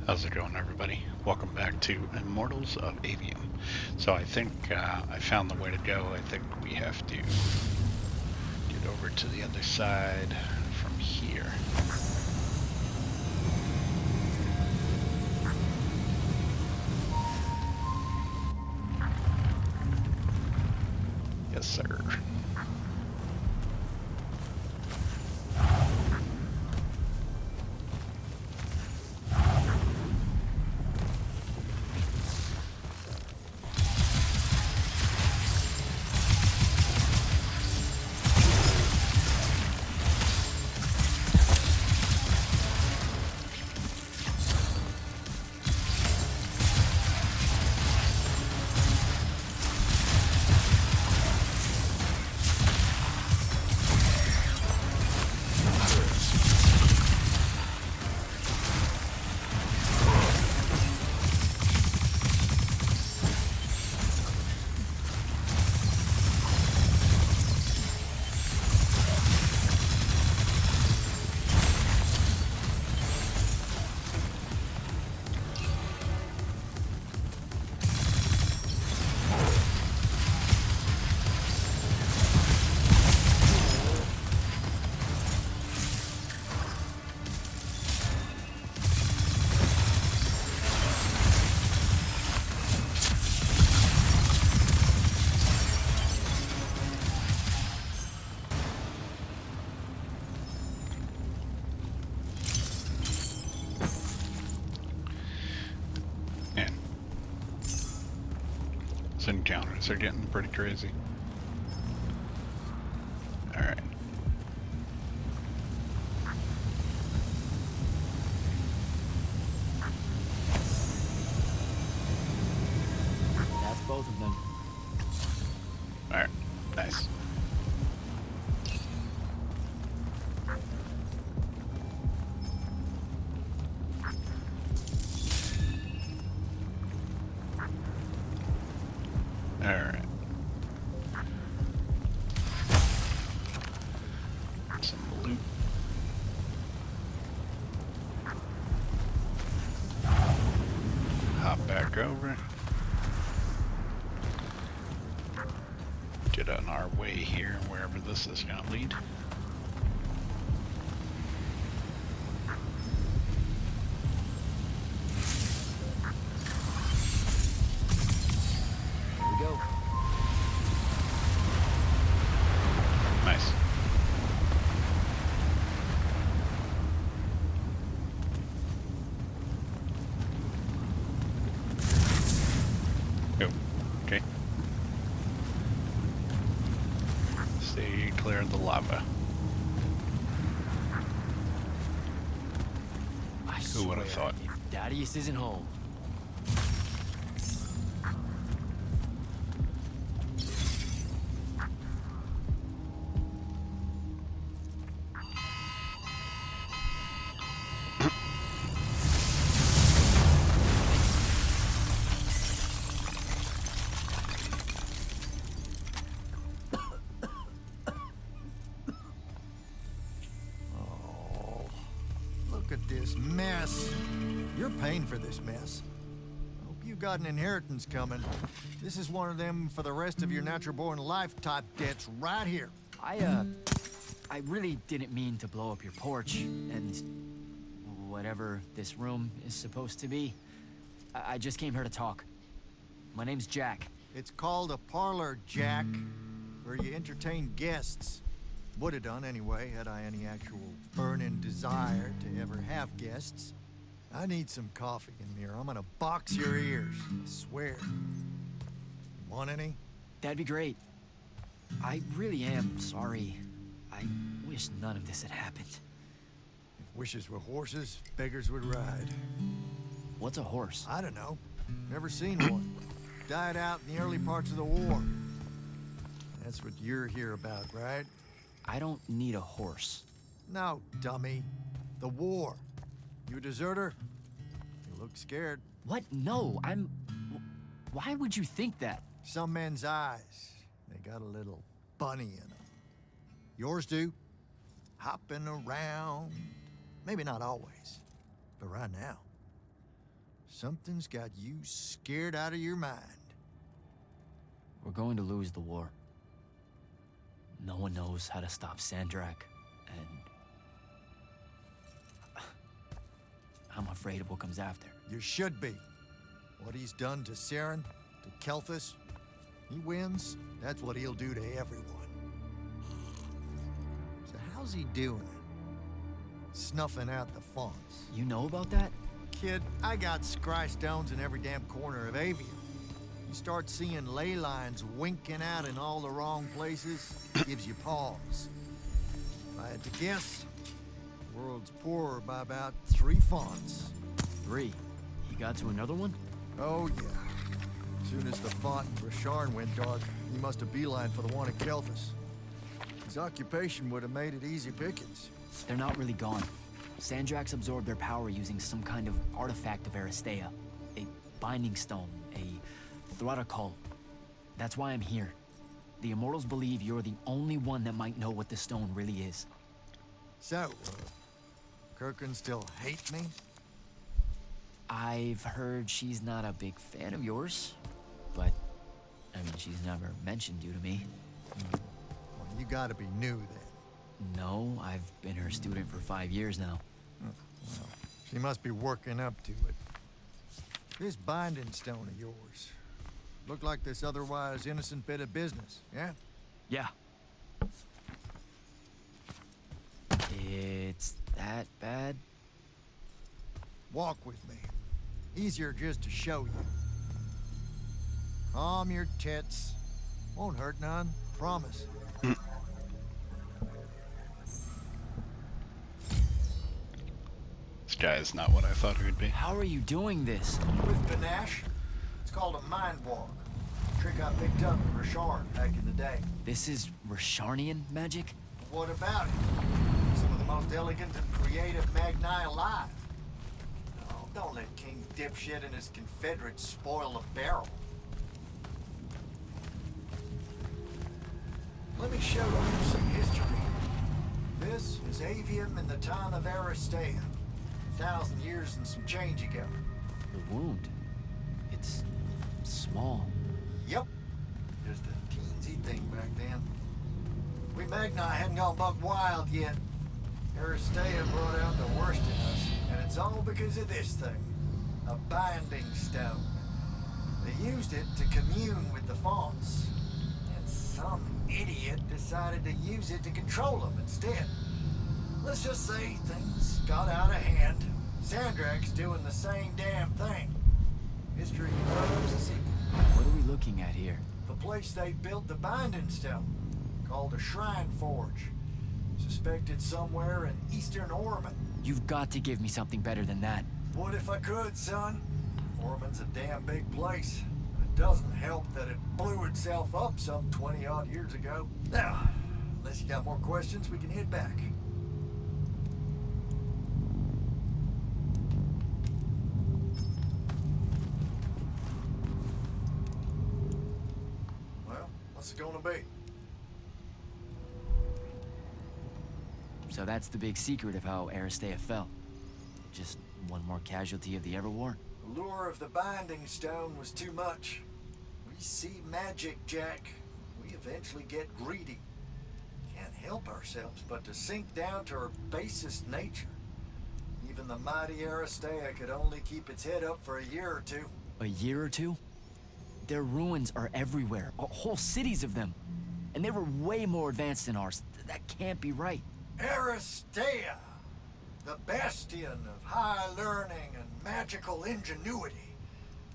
How's it going, everybody? Welcome back to Immortals of Aveum. So I think I found the way to go. I think we have to get over to the other side from here. Yes, sir. And these encounters are getting pretty crazy. Alright. That's both of them. Alright. Nice. Alright. Some loot. Hop back over. Get on our way here, wherever this is going to lead. Here we go. Nice. Go. Okay. Stay clear of the lava. Who would have thought? If Thaddeus isn't home. Look at this mess. You're paying for this mess. Hope you got an inheritance coming. This is one of them for the rest of your natural-born life type debts right here. I really didn't mean to blow up your porch and whatever this room is supposed to be. I just came here to talk. My name's Jack. It's called a parlor, Jack, where you entertain guests. Would have done anyway, had I any actual burning desire to ever have guests. I need some coffee in here. I'm gonna box your ears, I swear. Want any? That'd be great. I really am sorry. I wish none of this had happened. If wishes were horses, beggars would ride. What's a horse? I don't know. Never seen one. Died out in the early parts of the war. That's what you're here about, right? I don't need a horse. No, dummy. The war. You a deserter? You look scared. What? No, Why would you think that? Some men's eyes, they got a little bunny in them. Yours do. Hopping around. Maybe not always, but right now. Something's got you scared out of your mind. We're going to lose the war. No one knows how to stop Sandrak, and I'm afraid of what comes after. You should be. What he's done to Saren, to Kelthus, he wins, that's what he'll do to everyone. So how's he doing it? Snuffing out the fonts. You know about that? Kid, I got scry stones in every damn corner of Aveum. You start seeing ley lines winking out in all the wrong places, gives you pause. If I had to guess, the world's poorer by about 3 fonts. 3. He got to another one? Oh, yeah. As soon as the font in Rasharn went dark, he must have beelined for the one in Kelthus. His occupation would have made it easy pickings. They're not really gone. Sandrax absorbed their power using some kind of artifact of Aristea. A binding stone, a Thradakul. That's why I'm here. The Immortals believe you're the only one that might know what the stone really is. So, Kirkin still hate me? I've heard she's not a big fan of yours, but, I mean, she's never mentioned you to me. Well, you gotta be new then. No, I've been her student for 5 years now. Well, she must be working up to it. This binding stone of yours. Looked like this otherwise innocent bit of business, yeah? Yeah. It's that bad? Walk with me. Easier just to show you. Calm your tits. Won't hurt none, promise. This guy is not what I thought he would be. How are you doing this? With panache, it's called a mind walk. Trick I picked up in Rasharn back in the day. This is Rasharnian magic? What about it? Some of the most elegant and creative Magni alive. Oh, don't let King Dipshit and his Confederates spoil the barrel. Let me show you some history. This is Aveum in the time of Aristea. 1,000 years and some change ago. The wound. It's small. Yep. Just a teensy thing back then. We Magni hadn't gone buck wild yet. Aristea brought out the worst in us, and it's all because of this thing. A binding stone. They used it to commune with the fonts. And some idiot decided to use it to control them instead. Let's just say things got out of hand. Sandrak's doing the same damn thing. History loves a secret. What are we looking at here? The place they built the binding stone, called a shrine forge. Suspected somewhere in eastern Orman. You've got to give me something better than that. What if I could, son? Orman's a damn big place. It doesn't help that it blew itself up some 20-odd years ago. Now, unless you got more questions, we can head back. Well, what's it gonna be? So that's the big secret of how Aristea fell. Just one more casualty of the Everwar? The lure of the binding stone was too much. We see magic, Jack. We eventually get greedy. Can't help ourselves but to sink down to our basest nature. Even the mighty Aristea could only keep its head up for a year or two. A year or two? Their ruins are everywhere. Whole cities of them. And they were way more advanced than ours. That can't be right. Aristea! The bastion of high learning and magical ingenuity.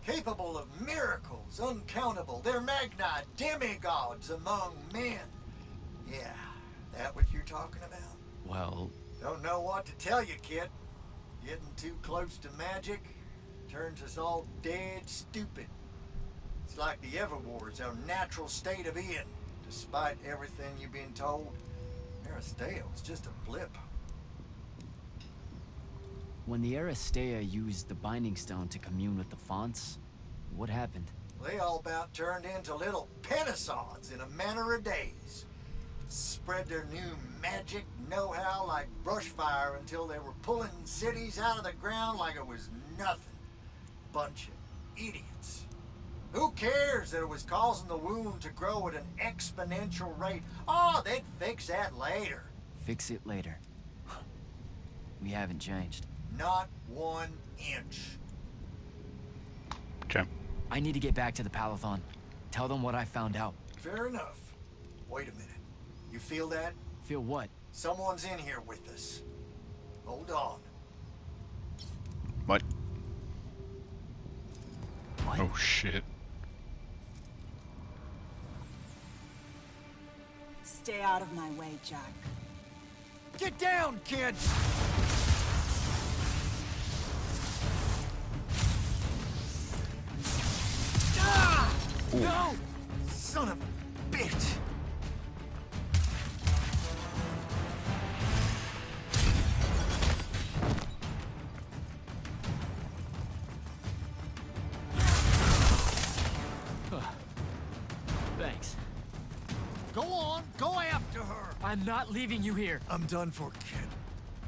Capable of miracles uncountable. They're Magni demigods among men. Yeah, that what you're talking about? Well, Don't know what to tell you, kid. Getting too close to magic turns us all dead stupid. It's like the Everwar's our natural state of being. Despite everything you've been told, Aristea was just a blip. when the Aristea used the Binding Stone to commune with the fonts, what happened? They all about turned into little penisods in a matter of days. Spread their new magic know-how like brush fire until they were pulling cities out of the ground like it was nothing. bunch of idiots. Who cares that it was causing the wound to grow at an exponential rate? Oh, they'd fix that later. Fix it later. We haven't changed. Not 1 inch. Okay. I need to get back to the Palathon. Tell them what I found out. Fair enough. Wait a minute. You feel that? Feel what? Someone's in here with us. Hold on. What? What? Oh shit. Stay out of my way, Jack. Get down, kid! Ah! No! Son of a bitch! Thanks. Go on, go after her! I'm not leaving you here. I'm done for, kid.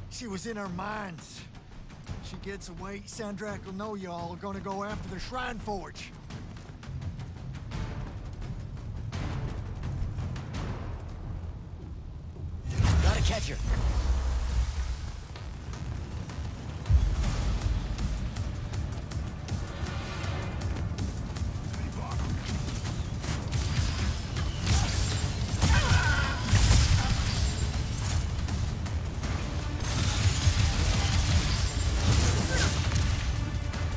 She was in our minds. She gets away, Sandrak will know y'all are gonna go after the Shrine Forge. Gotta catch her.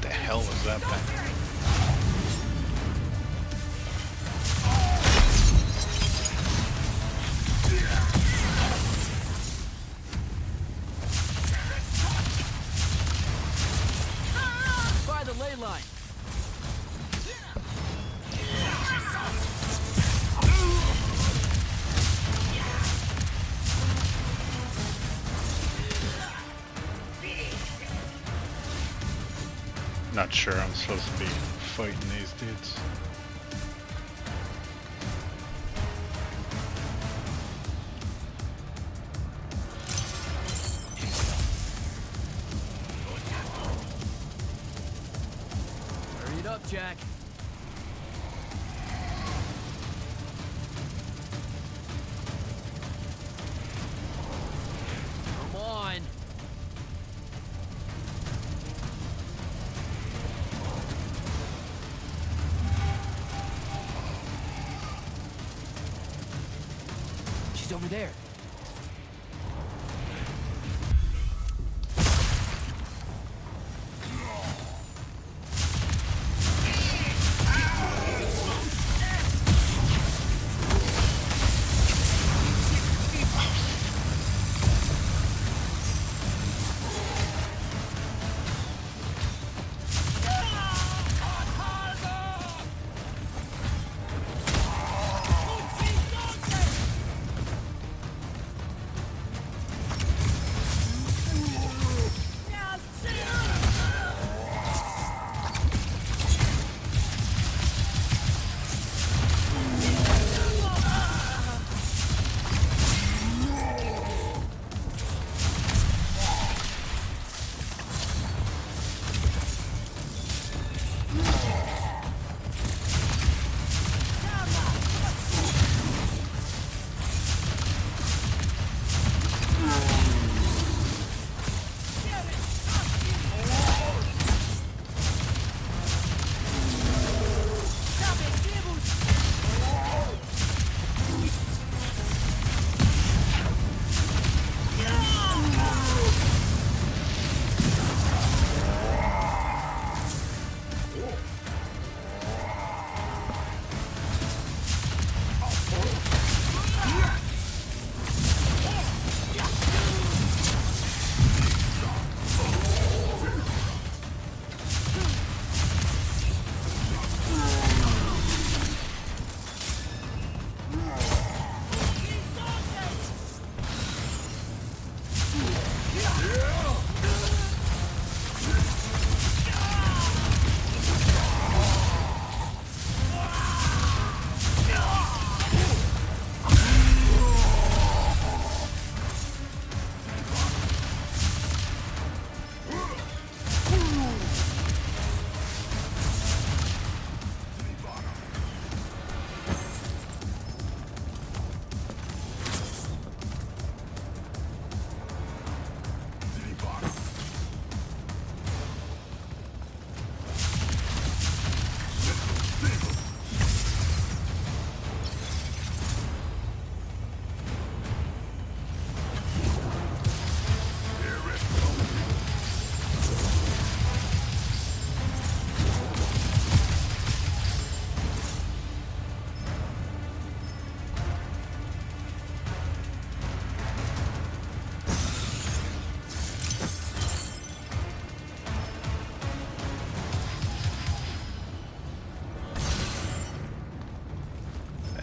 The hell was that thing? By the ley line. Not sure I'm supposed to be fighting these dudes. Hurry it up, Jack. Come on. She's over there.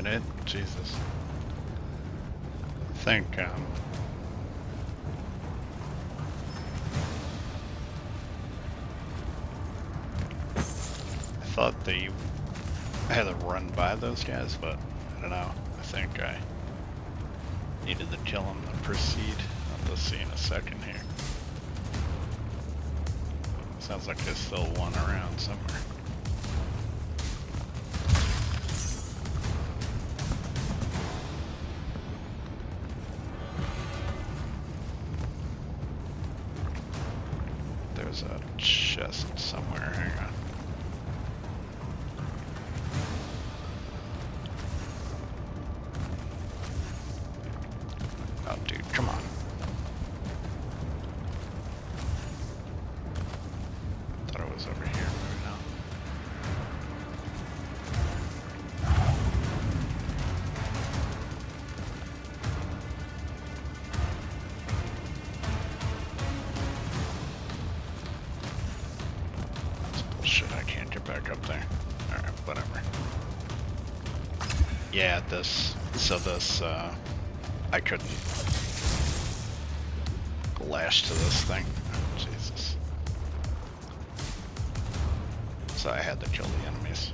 it? Jesus. I think, I thought that you had to run by those guys, but I don't know. I think I needed to kill them to proceed. I'll just see in a second here. Sounds like there's still one around somewhere. There's a chest somewhere. Hang on. Oh, dude, come on. Thought it was over here, maybe not. That's bullshit, I can't get back up there. Alright, whatever. Yeah, this, I couldn't lash to this thing. Oh, Jesus. So I had to kill the enemies.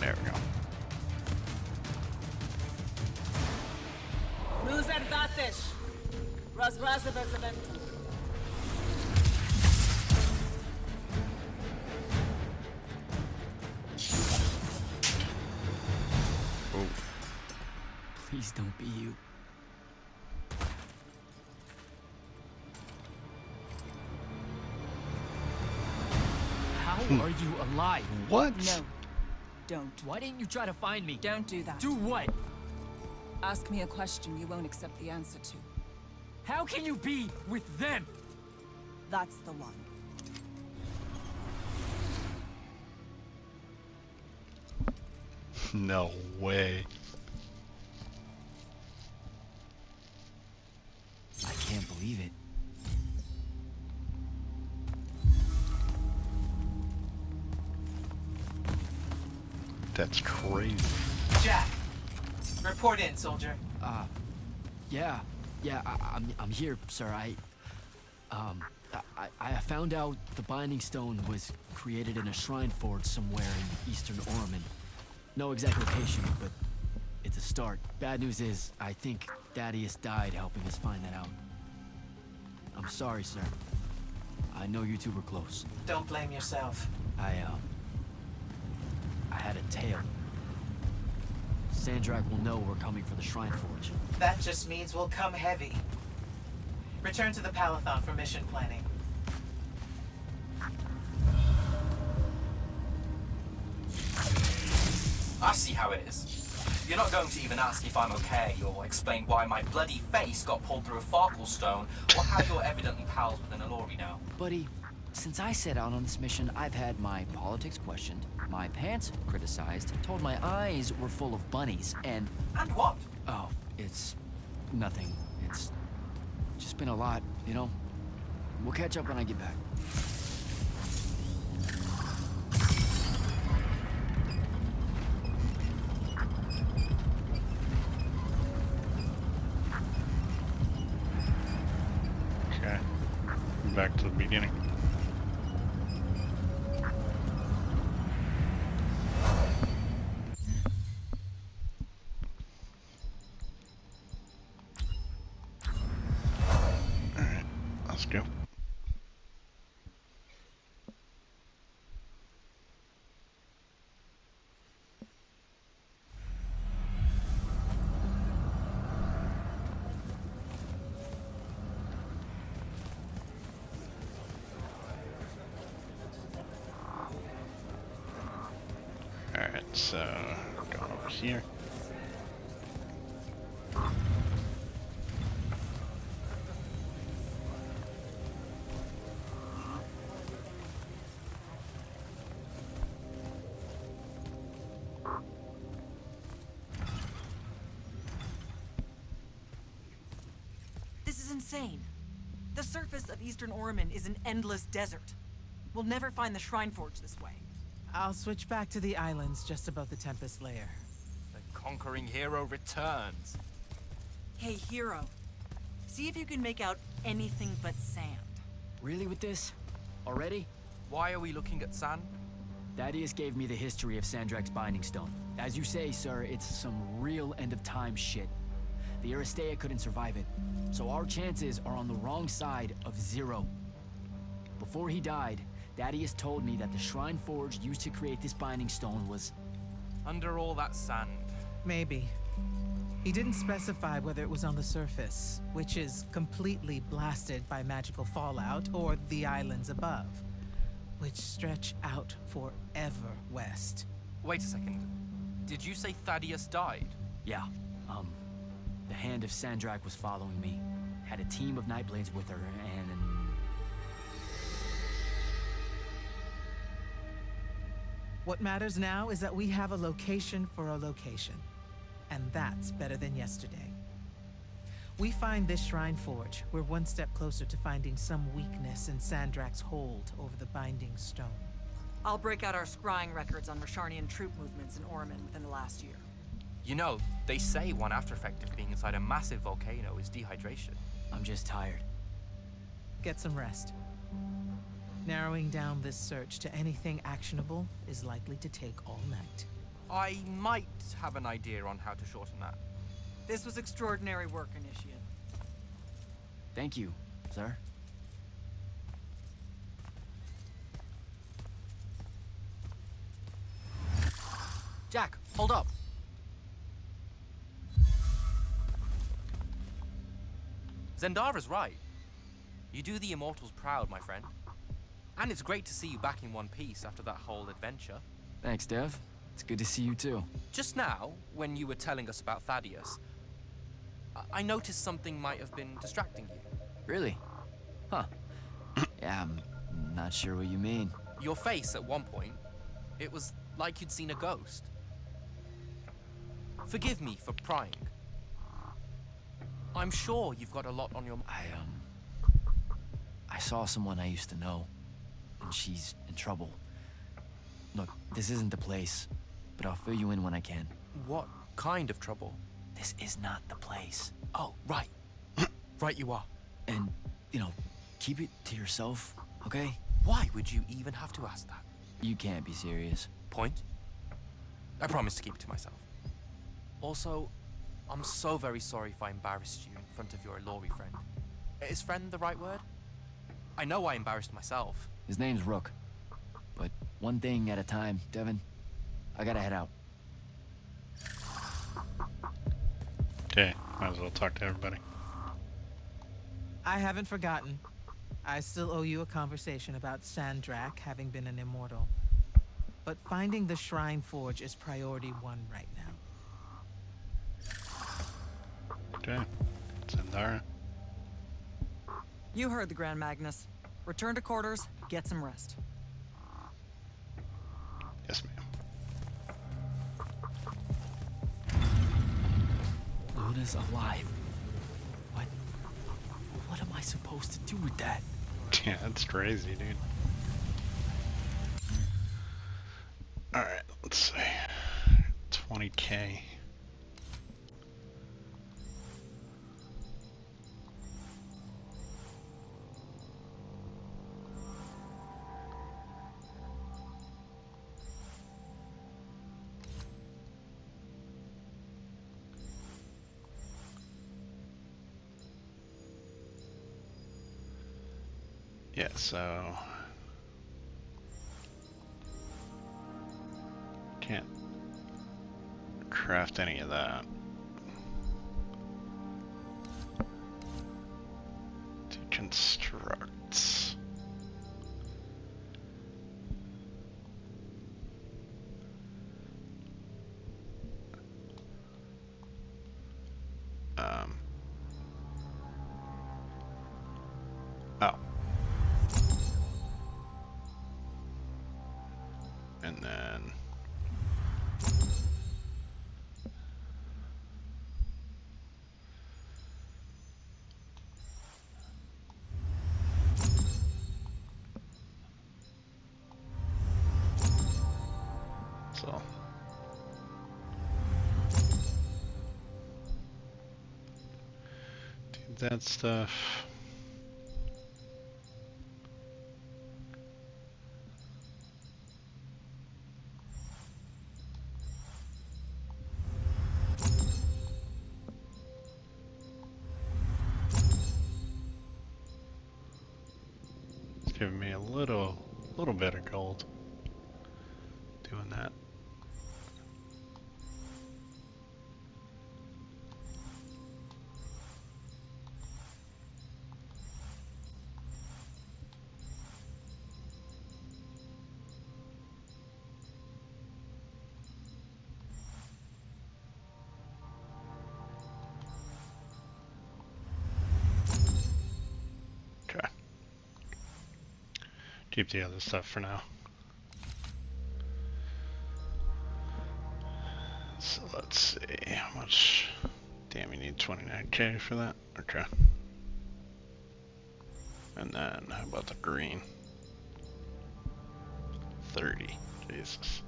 There we go. Thaddeus. Oh, Please don't be you. How are you alive? what? No, don't. Why didn't you try to find me? Don't do that. Do what? Ask me a question you won't accept the answer to. How can you be with them? That's the one. No way. I can't believe it. That's crazy. Jack, report in, soldier. Yeah, I'm here, sir. I found out the Binding Stone was created in a shrine forge somewhere in eastern Orman. No exact location, but it's a start. Bad news is, I think Thaddeus died helping us find that out. I'm sorry, sir. I know you two were close. Don't blame yourself. I had a tail. Sandrak will know we're coming for the shrine forge. That just means we'll come heavy. Return to the Palathon for mission planning. I see how it is. You're not going to even ask if I'm okay, or explain why my bloody face got pulled through a Farkle stone, or how you're evidently pals with an Alori now. Buddy, since I set out on this mission, I've had my politics questioned, my pants criticized, told my eyes were full of bunnies, and... And what? Oh, it's... nothing. It's just been a lot, you know? We'll catch up when I get back. Okay. Back to the beginning. Alright, let's go. Alright, so going over here. insane. The surface of Eastern Orman is an endless desert. We'll never find the Shrine Forge this way. I'll switch back to the islands just above the Tempest Lair. The conquering hero returns. Hey, hero. See if you can make out anything but sand. Really with this? Already? Why are we looking at sand? Thaddeus gave me the history of Sandrak's Binding Stone. As you say, sir, it's some real end-of-time shit. The Aristea couldn't survive it, so our chances are on the wrong side of 0. Before he died, Thaddeus told me that the Shrine Forge used to create this Binding Stone was... Under all that sand. Maybe. He didn't specify whether it was on the surface, which is completely blasted by magical fallout, or the islands above, which stretch out forever west. Wait a second. Did you say Thaddeus died? Yeah, the Hand of Sandrak was following me. Had a team of Nightblades with her, and... What matters now is that we have a location for a location. And that's better than yesterday. We find this Shrine Forge, we're one step closer to finding some weakness in Sandrak's hold over the Binding Stone. I'll break out our scrying records on Rasharnian troop movements in Orman within the last year. You know, they say one after effect of being inside a massive volcano is dehydration. I'm just tired. Get some rest. Narrowing down this search to anything actionable is likely to take all night. I might have an idea on how to shorten that. This was extraordinary work, Initiate. Thank you, sir. Jack, hold up. Zendara's right. You do the Immortals proud, my friend. And it's great to see you back in one piece after that whole adventure. Thanks, Dev. It's good to see you too. Just now, when you were telling us about Thaddeus, I noticed something might have been distracting you. Really? Huh. Yeah, I'm not sure what you mean. Your face at one point, it was like you'd seen a ghost. Forgive me for prying. I'm sure you've got a lot on your mind. I saw someone I used to know, and she's in trouble. Look, this isn't the place, but I'll fill you in when I can. What kind of trouble? This is not the place. Oh, right. Right you are. And, keep it to yourself, okay? Why would you even have to ask that? You can't be serious. Point? I promise to keep it to myself. Also, I'm so very sorry if I embarrassed you in front of your Ilori friend. Is friend the right word? I know I embarrassed myself. His name's Rook. But one thing at a time, Devin. I gotta head out. Okay, might as well talk to everybody. I haven't forgotten. I still owe you a conversation about Sandrak having been an immortal. But finding the Shrine Forge is priority 1 right now. Okay, Zendara. You heard the Grand Magnus. Return to quarters, get some rest. Yes, ma'am. Luna's alive. What am I supposed to do with that? Yeah, that's crazy, dude. Alright, let's see. 20K. Yeah, so can't craft any of that. To construct. Oh. And then need that stuff. It's giving me a little bit of gold doing that. Okay. Keep the other stuff for now. So let's see, how much? Damn, you need 29k for that? Okay. And then, how about the green? 30. Jesus.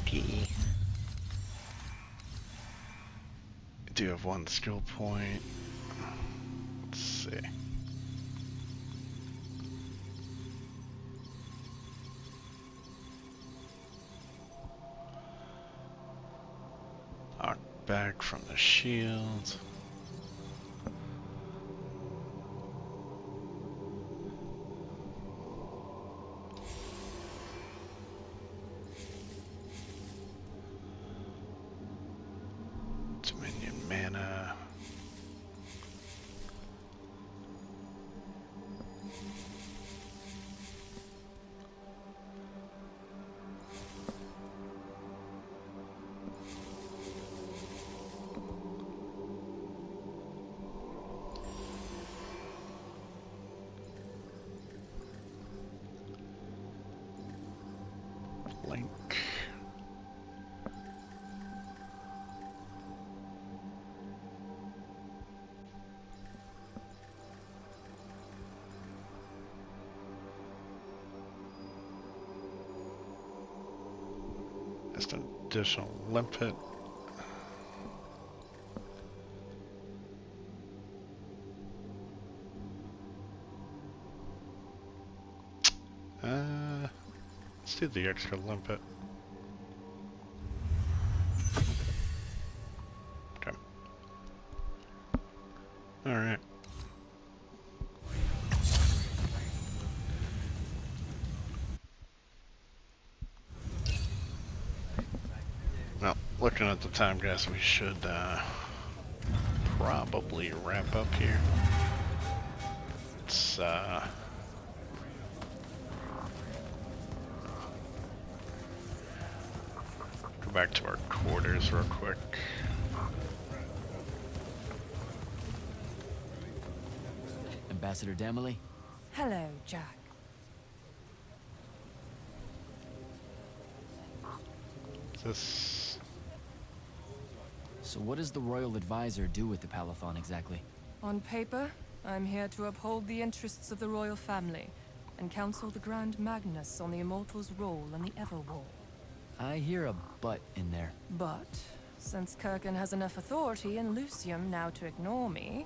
Okay. I do have one skill point. Let's see. Knock back from the shield. Dominion mana. Link. Just an additional limpet. Let's do the extra limpet. Okay. Alright. Well, looking at the time, guys, we should probably wrap up here. It's go back to our quarters real quick. Ambassador Damley? Hello, Jack. This. So what does the Royal Advisor do with the Palathon exactly? On paper, I'm here to uphold the interests of the royal family and counsel the Grand Magnus on the Immortals' role in the Everwar. I hear a but in there. But, since Kirkin has enough authority in Lucium now to ignore me,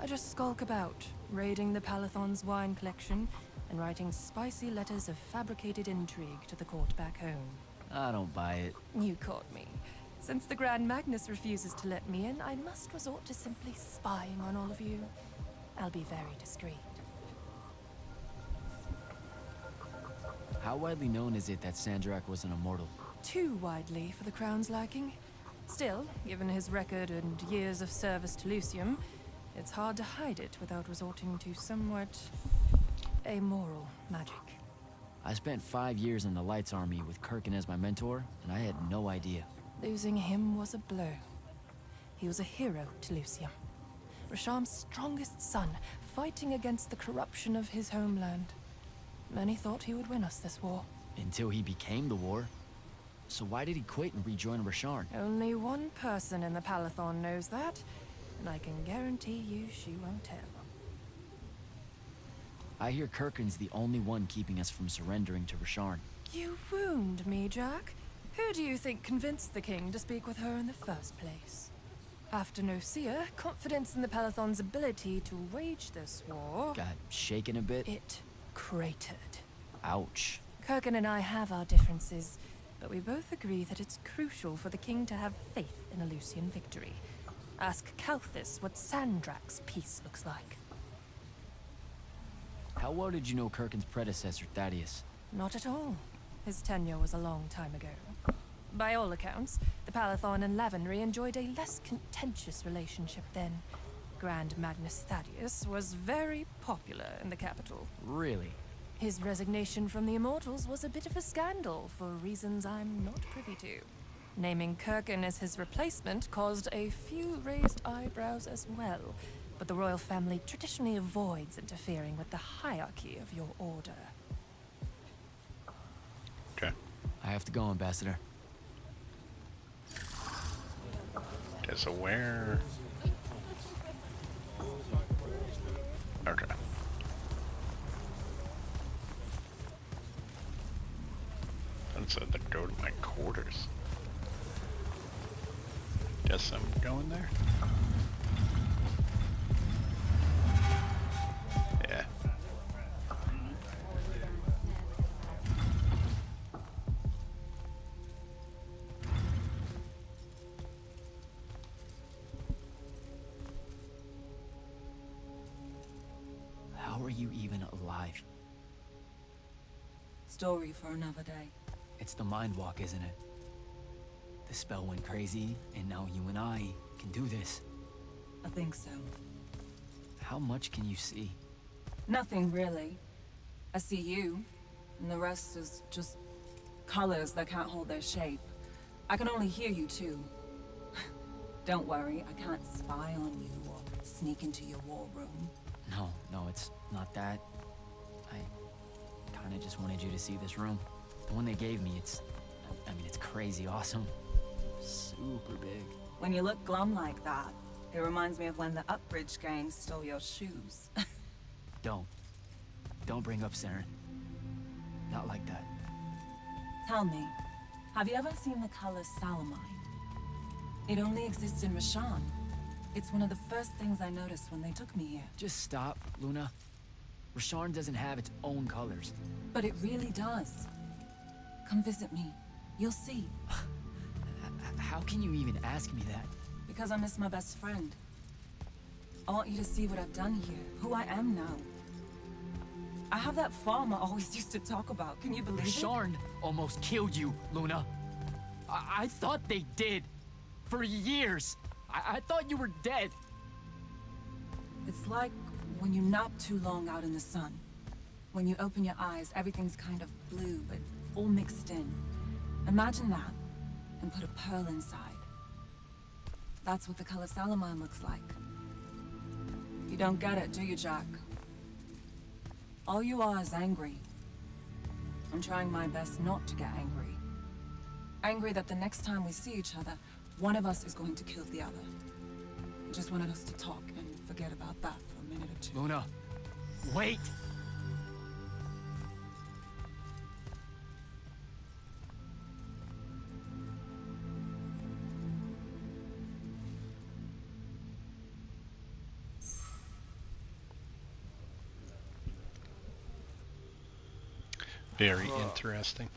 I just skulk about, raiding the Palathon's wine collection and writing spicy letters of fabricated intrigue to the court back home. I don't buy it. You caught me. Since the Grand Magnus refuses to let me in, I must resort to simply spying on all of you. I'll be very discreet. How widely known is it that Sandrak was an immortal? Too widely for the Crown's liking. Still, given his record and years of service to Lucium, it's hard to hide it without resorting to somewhat amoral magic. I spent 5 years in the Lights Army with Kirkin as my mentor, and I had no idea. Losing him was a blow. He was a hero to Lucium. Rasham's strongest son, fighting against the corruption of his homeland. Many thought he would win us this war. Until he became the war. So why did he quit and rejoin Rasharn? Only one person in the Palathon knows that, and I can guarantee you she won't tell. I hear Kirkin's the only one keeping us from surrendering to Rasharn. You wound me, Jack. Who do you think convinced the king to speak with her in the first place? After Nocia, confidence in the Palathon's ability to wage this war... Got shaken a bit? It cratered. Ouch. Kirkin and I have our differences, but we both agree that it's crucial for the king to have faith in a Lucian victory. Ask Kalthus what Sandrak's peace looks like. How well did you know Kirkin's predecessor, Thaddeus? Not at all. His tenure was a long time ago. By all accounts, the Palathon and Lavenry enjoyed a less contentious relationship then. Grand Magnus Thaddeus was very popular in the capital. Really? His resignation from the Immortals was a bit of a scandal for reasons I'm not privy to. Naming Kirkin as his replacement caused a few raised eyebrows as well, but the royal family traditionally avoids interfering with the hierarchy of your order. Okay. I have to go, Ambassador. Okay, so where... Okay. It said to go to my quarters. Guess I'm going there? Yeah. How are you even alive? Story for another day. It's the mind walk, isn't it? The spell went crazy, and now you and I can do this. I think so. How much can you see? Nothing really. I see you, and the rest is just colors that can't hold their shape. I can only hear you too. Don't worry, I can't spy on you or sneak into your war room. No, it's not that. I kinda just wanted you to see this room. The one they gave me, it's crazy awesome. Super big. When you look glum like that, it reminds me of when the Upbridge gang stole your shoes. Don't bring up Saren. Not like that. Tell me, have you ever seen the color Salamine? It only exists in Rashan. It's one of the first things I noticed when they took me here. Just stop, Luna. Rasharn doesn't have its own colors. But it really does. Come visit me. You'll see. How can you even ask me that? Because I miss my best friend. I want you to see what I've done here, who I am now. I have that farm I always used to talk about. Can you believe it? Rasharn almost killed you, Luna. I thought they did. For years. I thought you were dead. It's like when you nap too long out in the sun. When you open your eyes, everything's kind of blue, but all mixed in. Imagine that, and put a pearl inside. That's what the color Salamine looks like. You don't get it, do you, Jack? All you are is angry. I'm trying my best not to get angry. Angry that the next time we see each other, one of us is going to kill the other. I just wanted us to talk and forget about that for a minute or two. Luna, wait! Very interesting.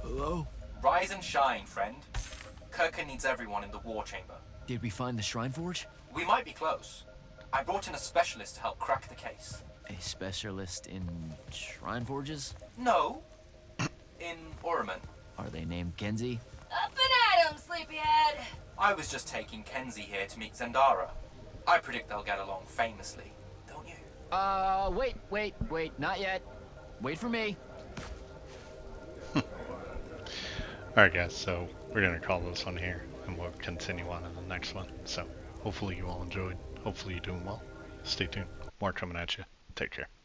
Hello? Rise and shine, friend. Kirkin needs everyone in the war chamber. Did we find the Shrine Forge? We might be close. I brought in a specialist to help crack the case. A specialist in Shrine Forges? No. In Orman. Are they named Kenzie? Up and at 'em, sleepyhead! I was just taking Kenzie here to meet Zendara. I predict they'll get along famously, don't you? Wait, not yet. Wait for me. Alright guys, so we're going to call this one here, and we'll continue on in the next one. So, hopefully you all enjoyed. Hopefully you're doing well. Stay tuned. More coming at you. Take care.